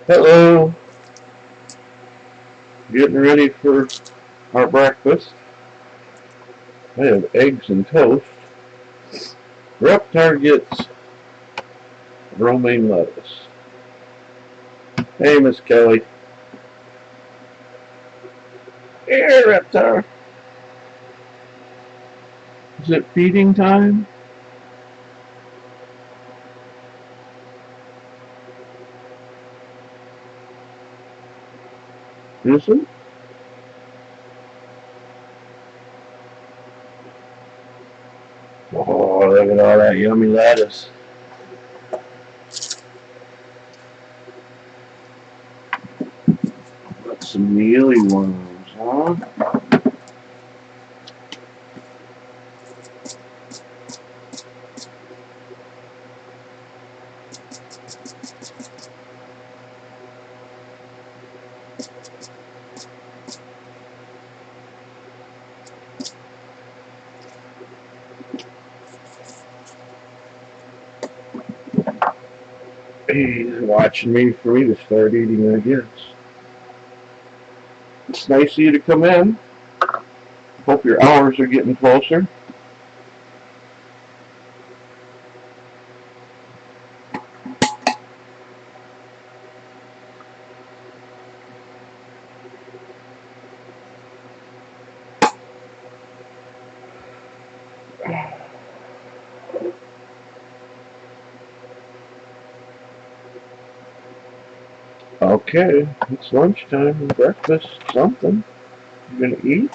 Hello, getting ready for our breakfast. I have eggs and toast. Reptar gets romaine lettuce. Hey, Miss Kelly. Here, Reptar. Is it feeding time? Is it? Oh, look at all that yummy lettuce. Got some mealy worms, huh? He's watching me for me to start eating, I guess. It's nice of you to come in. Hope your hours are getting closer. Okay, it's lunchtime, breakfast, something. You gonna eat?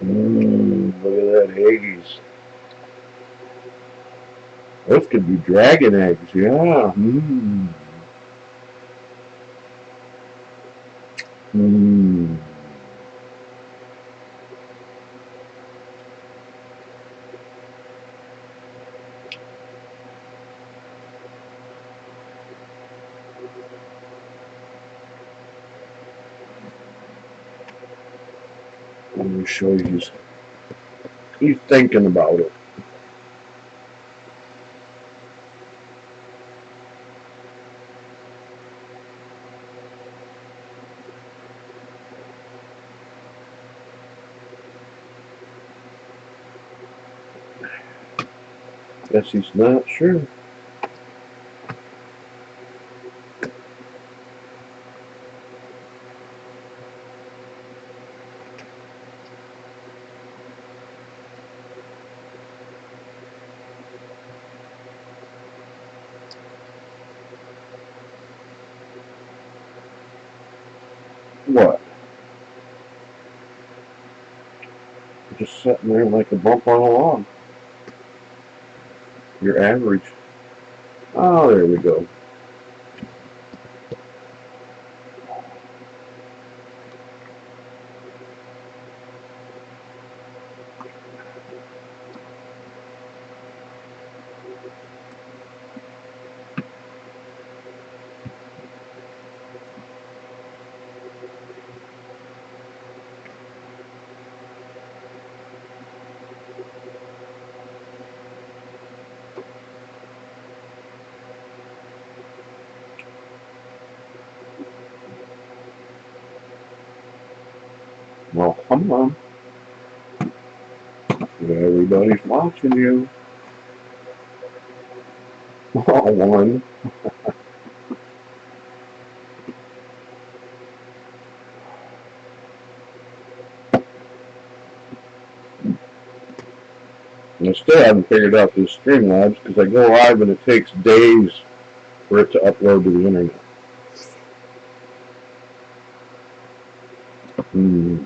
Look at that eggies. Those could be dragon eggs, yeah. Mmm. Let me show you. He's thinking about it. Guess he's not sure. What? Just sitting there like a bump on a log. Your average. Oh, there we go. Well, come on. Everybody's watching you. Oh, one. And I still haven't figured out this streamlabs because I go live and it takes days for it to upload to the internet. Mm.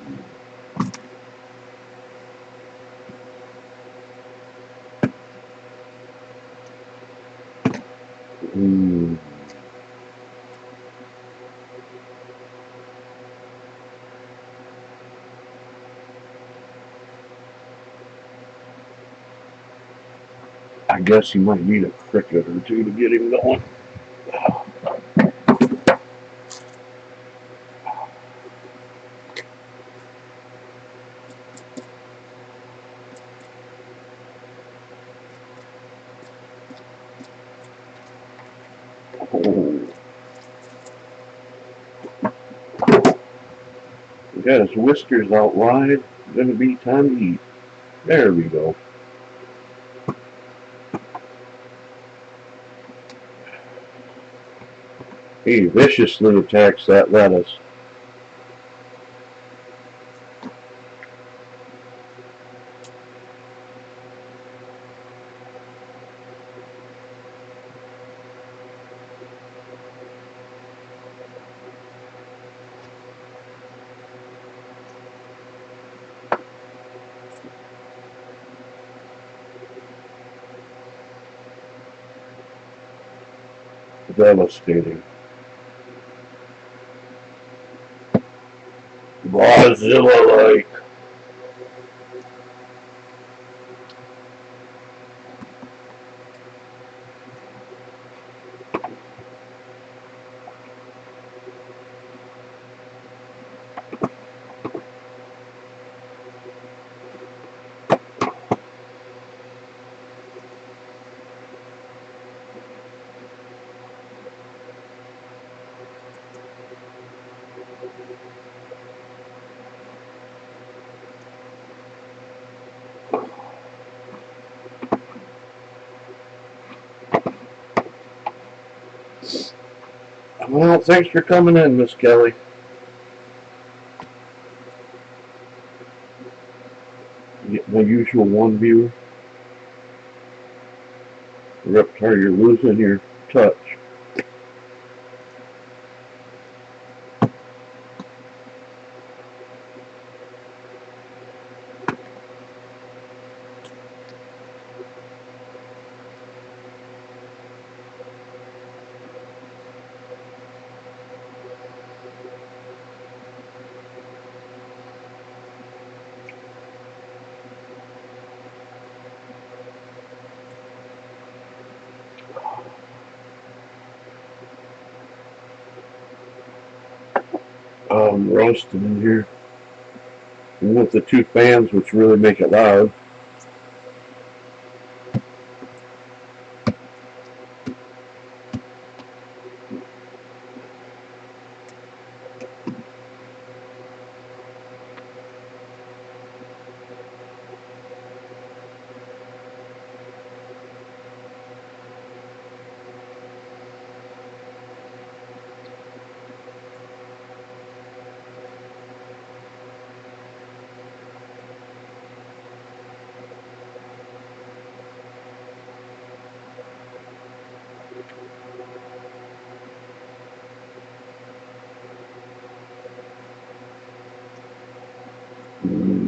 Mm. I guess you might need a cricket or two to get him going. Oh. He got his whiskers out wide. Gonna be time to eat. There we go. He viciously attacks that lettuce. Devastating. Godzilla-like. Well, thanks for coming in, Miss Kelly. The usual one view. Reptar, you're losing your touch. Roasting in here. And with the two fans, which really make it loud.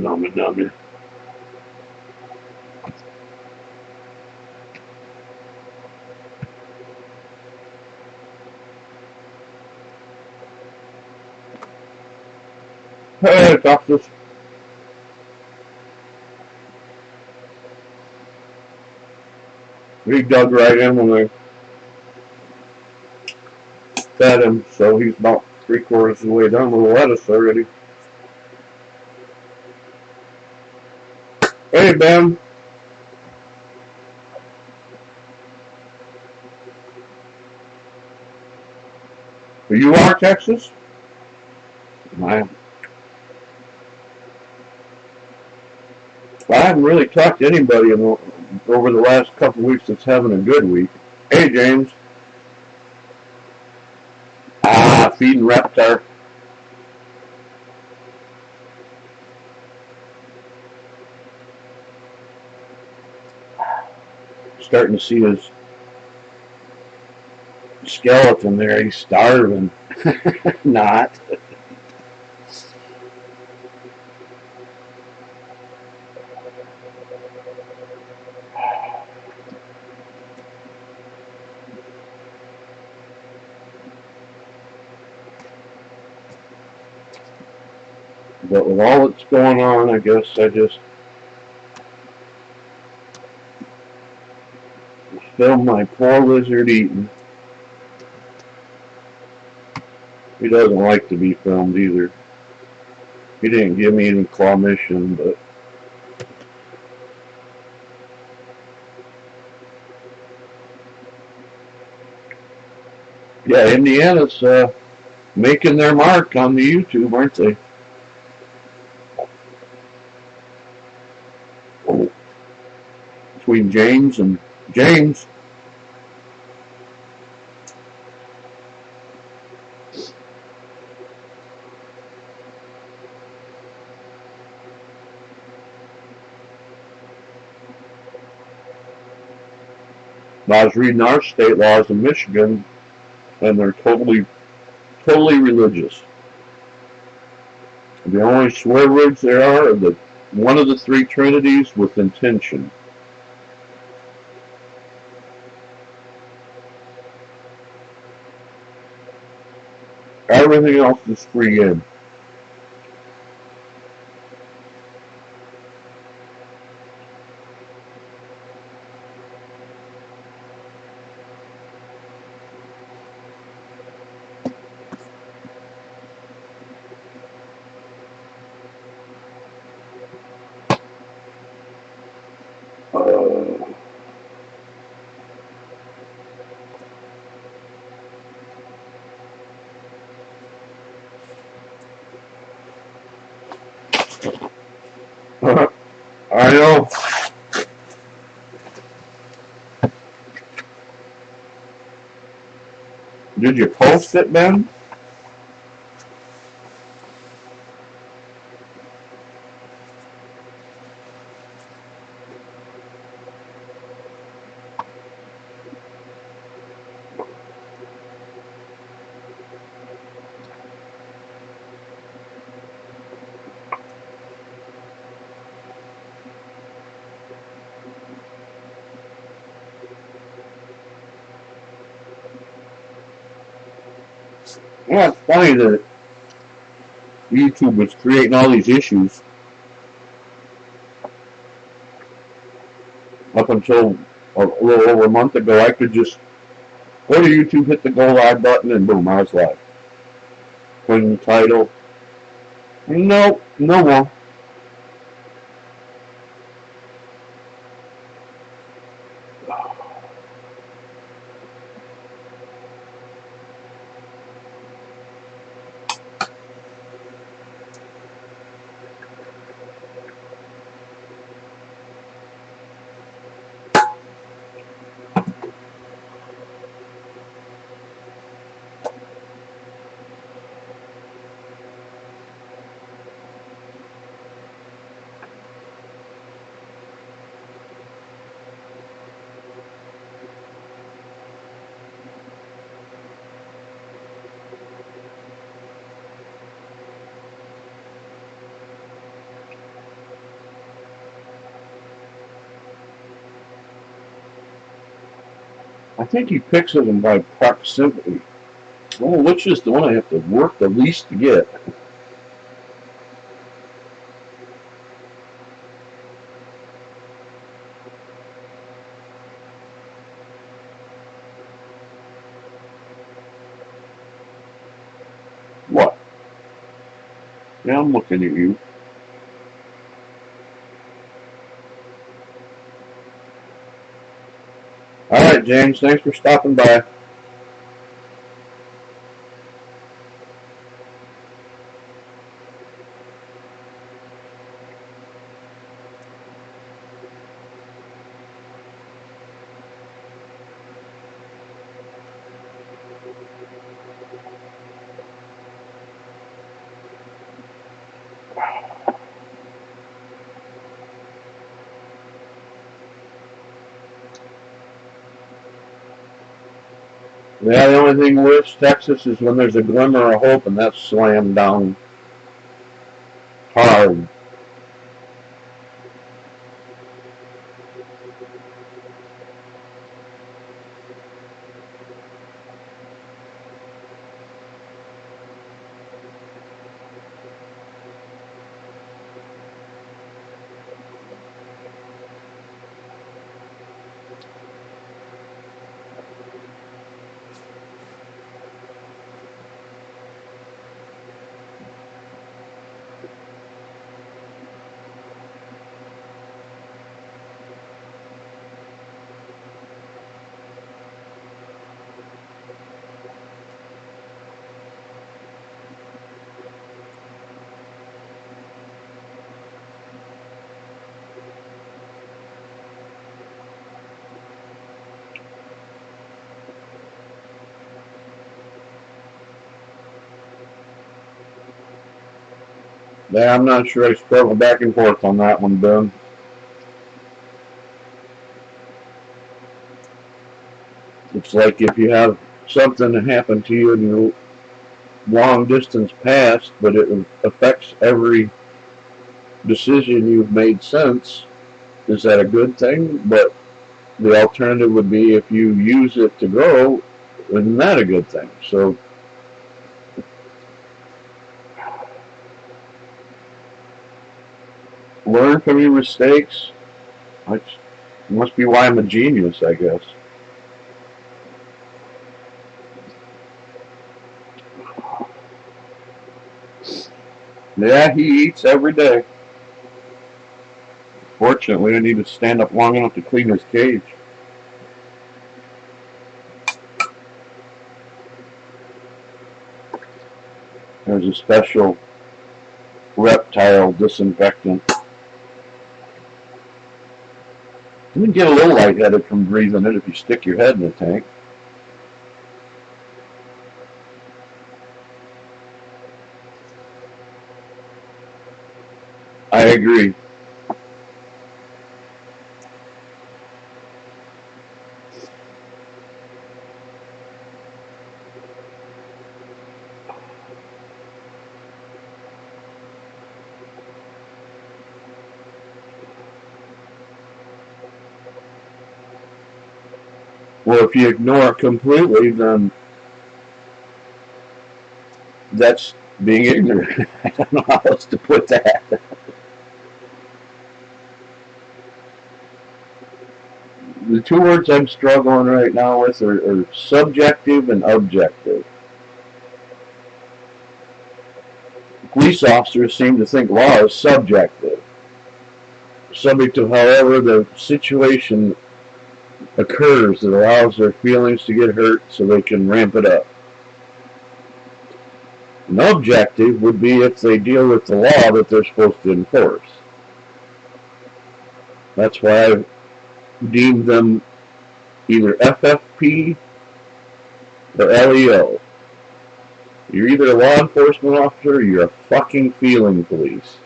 Nummy nummy. Hey, doctors. He dug right in when they fed him, so he's about 3/4 of the way done with the lettuce already. Hey, Ben. You are Texas? I haven't really talked to anybody over the last couple of weeks that's having a good week. Hey, James. Feeding Reptar. Starting to see his skeleton there. He's starving. Not. But with all that's going on, I guess I just film my poor lizard eating. He doesn't like to be filmed either. He didn't give me any claw mission, but yeah, Indiana's making their mark on the YouTube, aren't they? Between James and James. I was reading our state laws in Michigan, and they're totally religious. The only swear words there are the one of the three trinities with intention. Everything else is free game. I know. Did you post it, Ben? Yeah, it's funny that YouTube was creating all these issues up until a little over a month ago. I could just go to YouTube, hit the go live button, and boom, I was live. Putting the title. No, no more. I think he picks them by proximity. Well, which is the one I have to work the least to get? What? Yeah, I'm looking at you. All right, James. Thanks for stopping by. Yeah, the only thing worse, Texas, is when there's a glimmer of hope, and that's slammed down hard. Yeah, I'm not sure I struggle back and forth on that one, Ben. It's like if you have something that happened to you in your long distance past, but it affects every decision you've made since, is that a good thing? But the alternative would be if you use it to grow, isn't that a good thing? So learn from your mistakes. That must be why I'm a genius, I guess. Yeah, he eats every day. Fortunately, I need to stand up long enough to clean his cage. There's a special reptile disinfectant. You can get a little lightheaded from breathing it if you stick your head in the tank. I agree. Well, if you ignore it completely, then that's being ignorant. I don't know how else to put that. The two words I'm struggling right now with are subjective and objective. Police officers seem to think law is subjective, subject to however the situation occurs that allows their feelings to get hurt so they can ramp it up. An objective would be if they deal with the law that they're supposed to enforce. That's why I've deemed them either FFP or LEO. You're either a law enforcement officer or you're a fucking feeling police.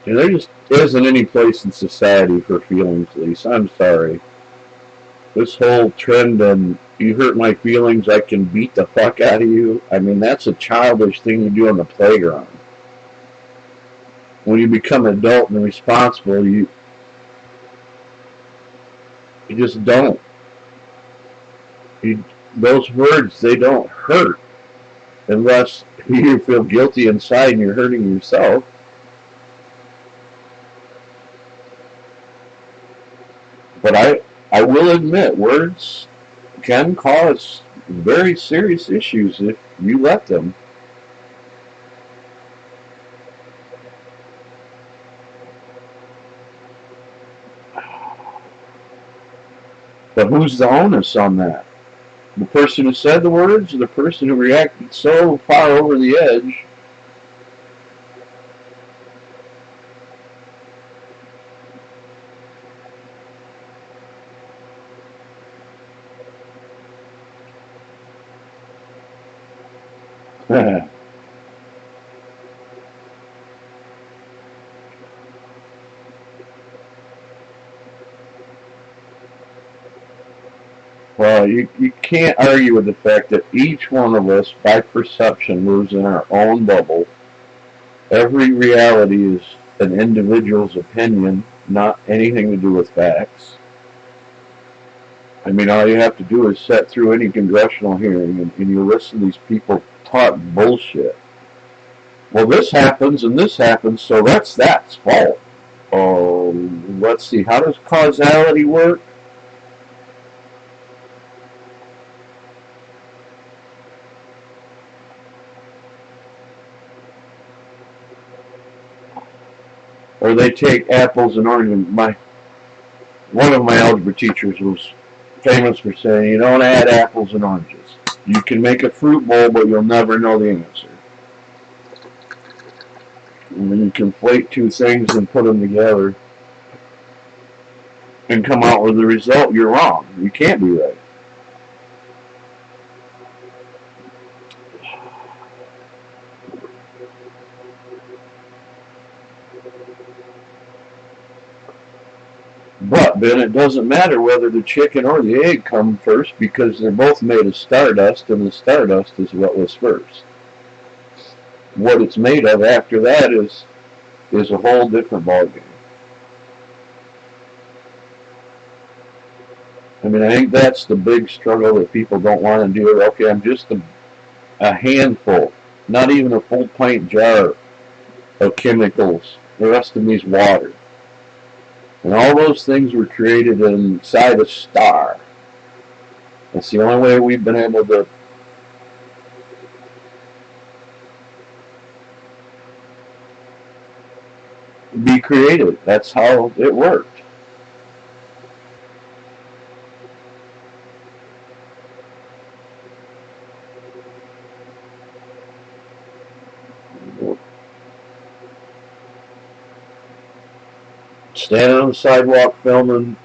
And there just isn't any place in society for feeling police. I'm sorry. This whole trend and you hurt my feelings, I can beat the fuck out of you. I mean, that's a childish thing you do on the playground. When you become an adult and responsible, you just don't. Those words, they don't hurt unless you feel guilty inside and you're hurting yourself. But I will admit, words can cause very serious issues if you let them. But who's the onus on that? The person who said the words or the person who reacted so far over the edge? Well, you can't argue with the fact that each one of us, by perception, lives in our own bubble. Every reality is an individual's opinion, not anything to do with facts. I mean, all you have to do is sit through any congressional hearing and you listen to these people talk bullshit. Well, this happens and this happens, so that's fault. Oh, let's see, how does causality work? Or they take apples and oranges. One of my algebra teachers was famous for saying, you don't add apples and oranges. You can make a fruit bowl, but you'll never know the answer. And when you conflate two things and put them together and come out with the result, you're wrong. You can't be right. But then it doesn't matter whether the chicken or the egg come first, because they're both made of stardust, and the stardust is what was first. What it's made of after that is a whole different ballgame. I mean, I think that's the big struggle that people don't want to do. Okay, I'm just a handful, not even a full pint jar of chemicals. The rest of me is water. And all those things were created inside a star. That's the only way we've been able to be created. That's how it worked. Standing on the sidewalk filming,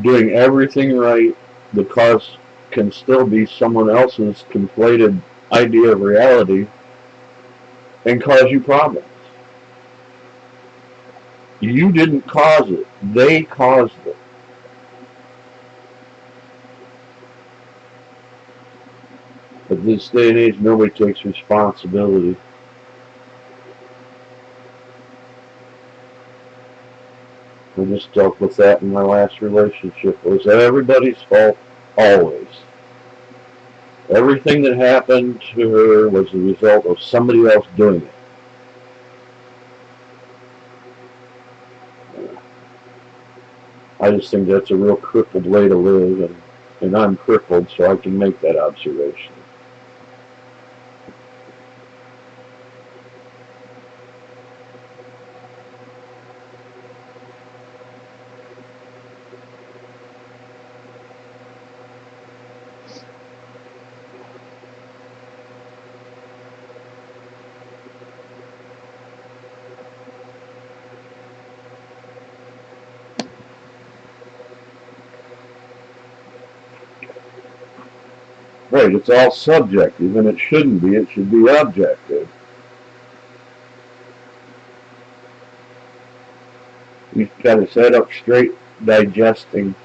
doing everything right, the cause can still be someone else's conflated idea of reality and cause you problems. You didn't cause it. They caused it. But this day and age, nobody takes responsibility. I just dealt with that in my last relationship. It was everybody's fault, always. Everything that happened to her was the result of somebody else doing it. I just think that's a real crippled way to live, and I'm crippled, so I can make that observation. Right, it's all subjective, and it shouldn't be. It should be objective. You've got to set up straight digesting.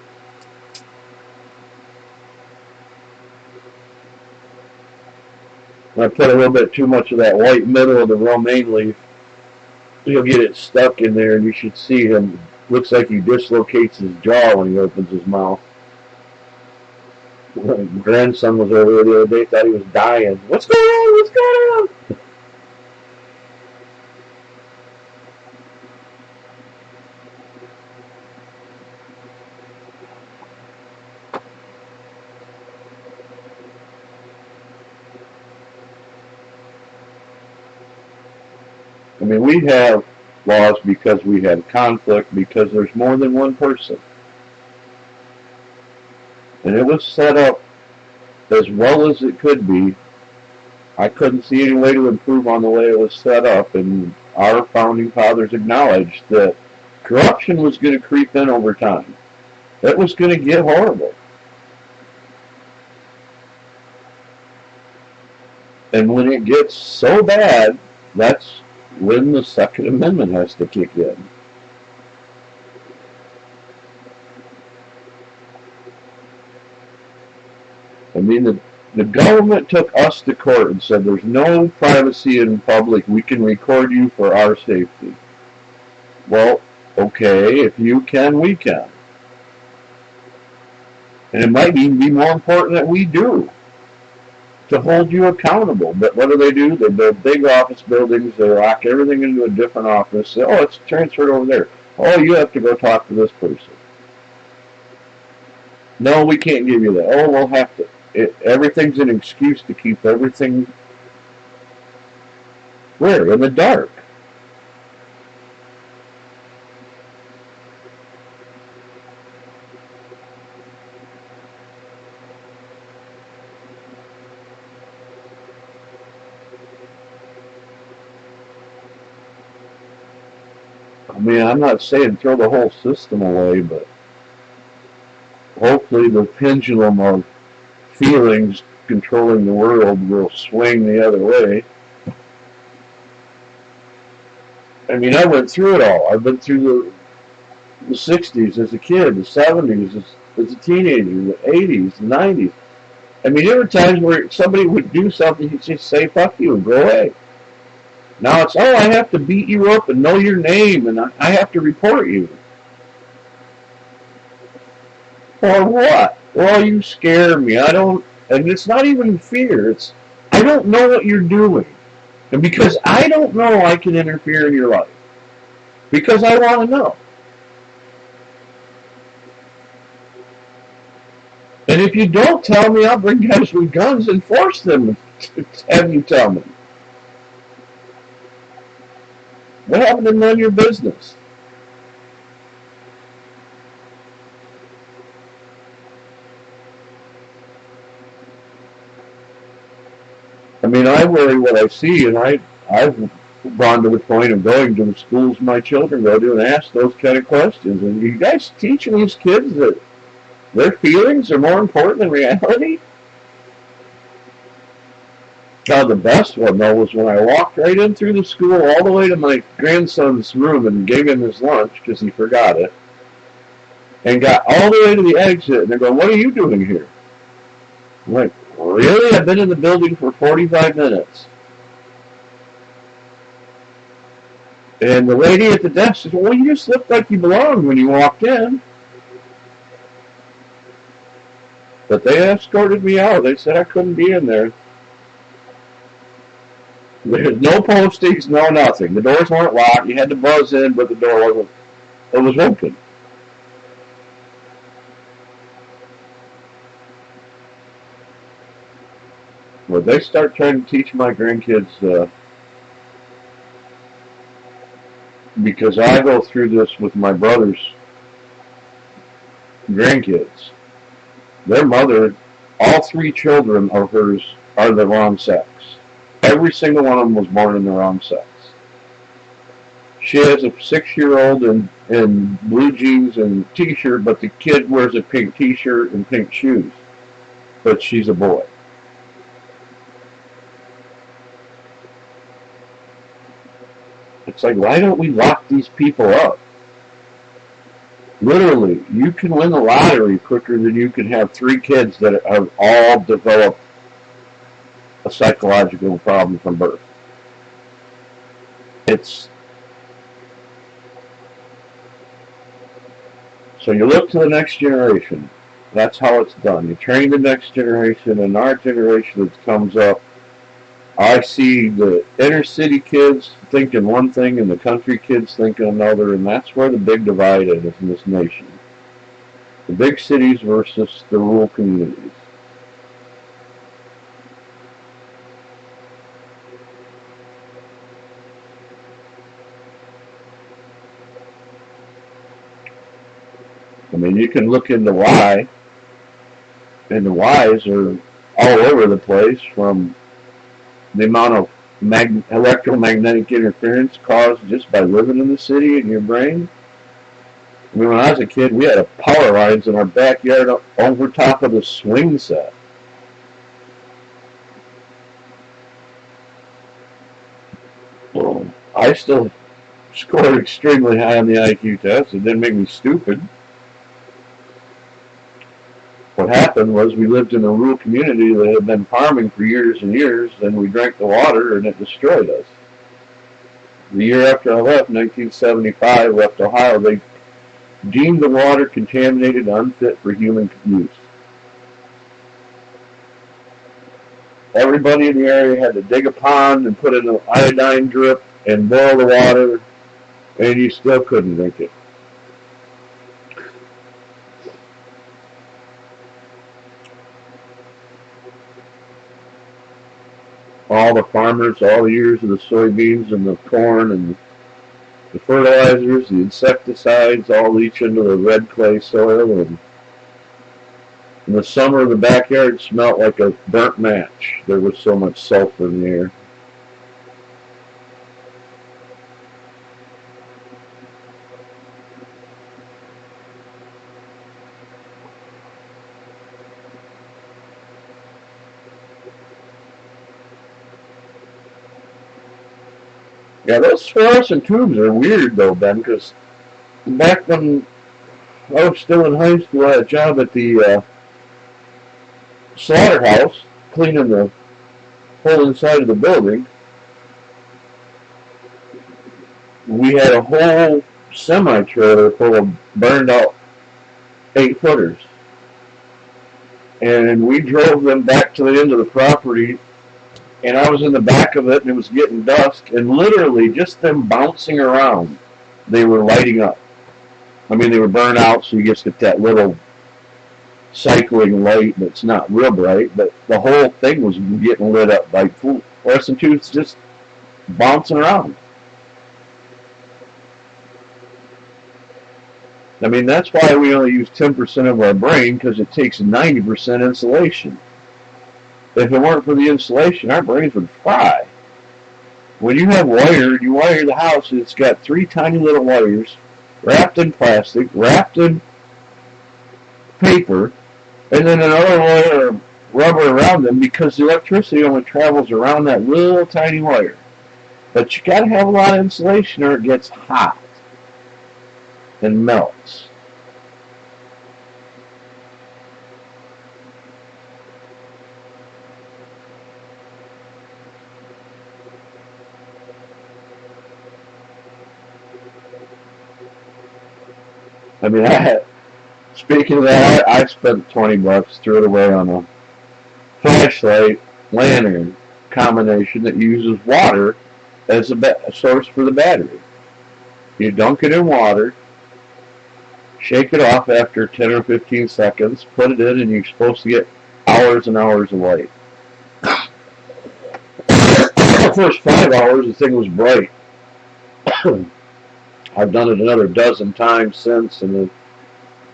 When I put a little bit too much of that white middle of the romaine leaf, you'll get it stuck in there, and you should see him. Looks like he dislocates his jaw when he opens his mouth. My grandson was over there the other day, thought he was dying. What's going on? What's going on? I mean, we have laws because we have conflict, because there's more than one person. And it was set up as well as it could be. I couldn't see any way to improve on the way it was set up, and our founding fathers acknowledged that corruption was going to creep in over time. It was going to get horrible. And when it gets so bad, that's when the Second Amendment has to kick in. I mean, the government took us to court and said there's no privacy in public. We can record you for our safety. Well, okay, if you can, we can. And it might even be more important that we do to hold you accountable. But what do? They build big office buildings. They lock everything into a different office. Say, oh, it's transferred over there. Oh, you have to go talk to this person. No, we can't give you that. Oh, we'll have to. Everything's an excuse to keep everything where? In the dark. I mean, I'm not saying throw the whole system away, but hopefully the pendulum of feelings controlling the world will swing the other way. I mean, I went through it all. I've been through the 60s as a kid, the 70s as a teenager, the 80s, the 90s. I mean, there were times where somebody would do something, you'd just say, fuck you, and go away. Now it's, oh, I have to beat you up and know your name, and I have to report you. For what? Well, you scare me. I don't, and it's not even fear. It's, I don't know what you're doing. And because I don't know, I can interfere in your life. Because I want to know. And if you don't tell me, I'll bring guys with guns and force them to have you tell me. What happened to none of your business? I mean, I worry what I see, and I've gone to the point of going to the schools my children go to and ask those kind of questions. And you guys teaching these kids that their feelings are more important than reality? God, the best one, though, was when I walked right in through the school all the way to my grandson's room and gave him his lunch because he forgot it, and got all the way to the exit, and they're going, what are you doing here? I'm like, really? I've been in the building for 45 minutes. And the lady at the desk says, well, you just looked like you belonged when you walked in. But they escorted me out. They said I couldn't be in there. There's no postings, no nothing. The doors weren't locked. You had to buzz in, but the door wasn't. It was open. Well, they start trying to teach my grandkids, because I go through this with my brother's grandkids. Their mother, all three children of hers are the wrong sex. Every single one of them was born in the wrong sex. She has a 6-year-old in blue jeans and t-shirt, but the kid wears a pink t-shirt and pink shoes. But she's a boy. It's like, why don't we lock these people up? Literally, you can win the lottery quicker than you can have 3 kids that have all developed a psychological problem from birth. It's so you look to the next generation. That's how it's done. You train the next generation, and our generation that comes up, I see the inner city kids thinking one thing and the country kids thinking another, and that's where the big divide is in this nation. The big cities versus the rural communities. I mean, you can look into why, and the whys are all over the place, from the amount of electromagnetic interference caused just by living in the city in your brain. I mean, when I was a kid, we had power lines in our backyard over top of the swing set. Well, I still scored extremely high on the IQ test. It didn't make me stupid. What happened was we lived in a rural community that had been farming for years and years, and we drank the water and it destroyed us. The year after I left, 1975, left Ohio, they deemed the water contaminated and unfit for human use. Everybody in the area had to dig a pond and put in an iodine drip and boil the water, and you still couldn't drink it. All the farmers, all the years of the soybeans and the corn and the fertilizers, the insecticides, all leach into the red clay soil, and in the summer the backyard smelled like a burnt match. There was so much sulfur in the air. Yeah, those fluorescent tubes are weird though, Ben, because back when I was still in high school, I had a job at the slaughterhouse cleaning the whole inside of the building. We had a whole semi trailer full of burned out 8-footers. And we drove them back to the end of the property, and I was in the back of it, and it was getting dusk, and literally just them bouncing around, they were lighting up. I mean, they were burned out, so you just get that little cycling light that's not real bright, but the whole thing was getting lit up by fluorescent tubes just bouncing around. I mean, that's why we only use 10% of our brain, because it takes 90% insulation. If it weren't for the insulation, our brains would fry. When you have you wire the house, it's got 3 tiny little wires wrapped in plastic, wrapped in paper, and then another layer of rubber around them, because the electricity only travels around that little tiny wire. But you gotta have a lot of insulation or it gets hot and melts. I mean, speaking of that, I spent $20, threw it away on a flashlight lantern combination that uses water as a source for the battery. You dunk it in water, shake it off after 10 or 15 seconds, put it in, and you're supposed to get hours and hours of light. The first 5 hours, the thing was bright. I've done it another dozen times since, and the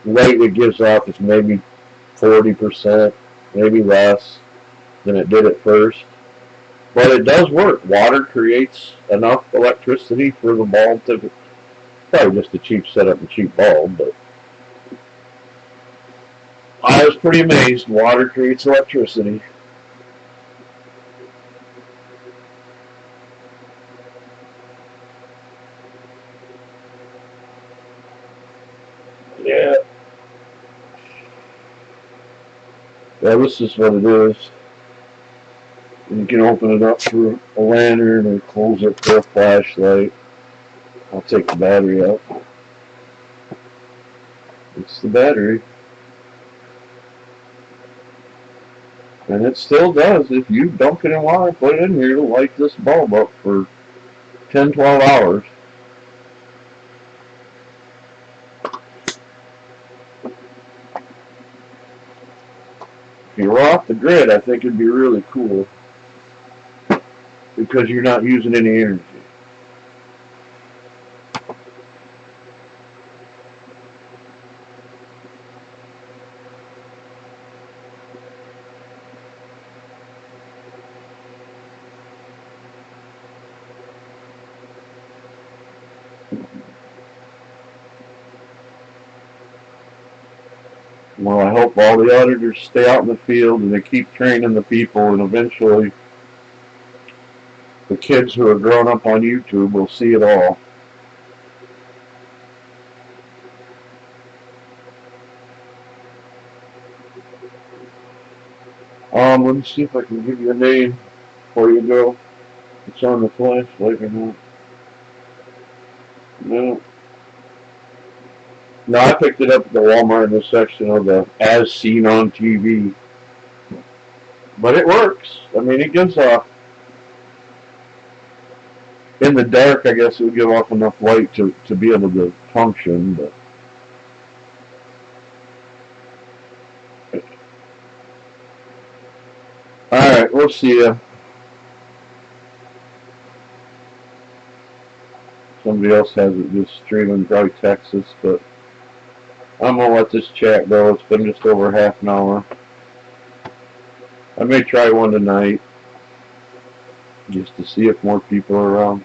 light it gives off is maybe 40%, maybe less than it did at first. But it does work. Water creates enough electricity for the bulb to, probably just a cheap setup and cheap bulb, but I was pretty amazed. Water creates electricity. Yeah. Yeah, this is what it is. You can open it up for a lantern or close it for a flashlight. I'll take the battery out. It's the battery. And it still does. If you dunk it in water, put it in here, it'll light this bulb up for 10, 12 hours. If you were off the grid, I think it'd be really cool because you're not using any energy. Well, I hope all the auditors stay out in the field and they keep training the people, and eventually the kids who are growing up on YouTube will see it all. Let me see if I can give you a name before you go. It's on the flashlight or not. No. No, I picked it up at the Walmart in the section of the as seen on TV. But it works. I mean, it gives off, in the dark, I guess it would give off enough light to be able to function. But alright, we'll see ya. Somebody else has it just streaming, probably Texas, but I'm gonna let this chat go. It's been just over half an hour. I may try one tonight just to see if more people are around.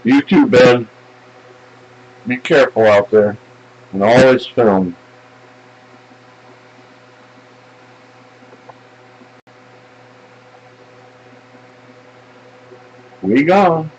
You too, Ben. Be careful out there and always film. We gone.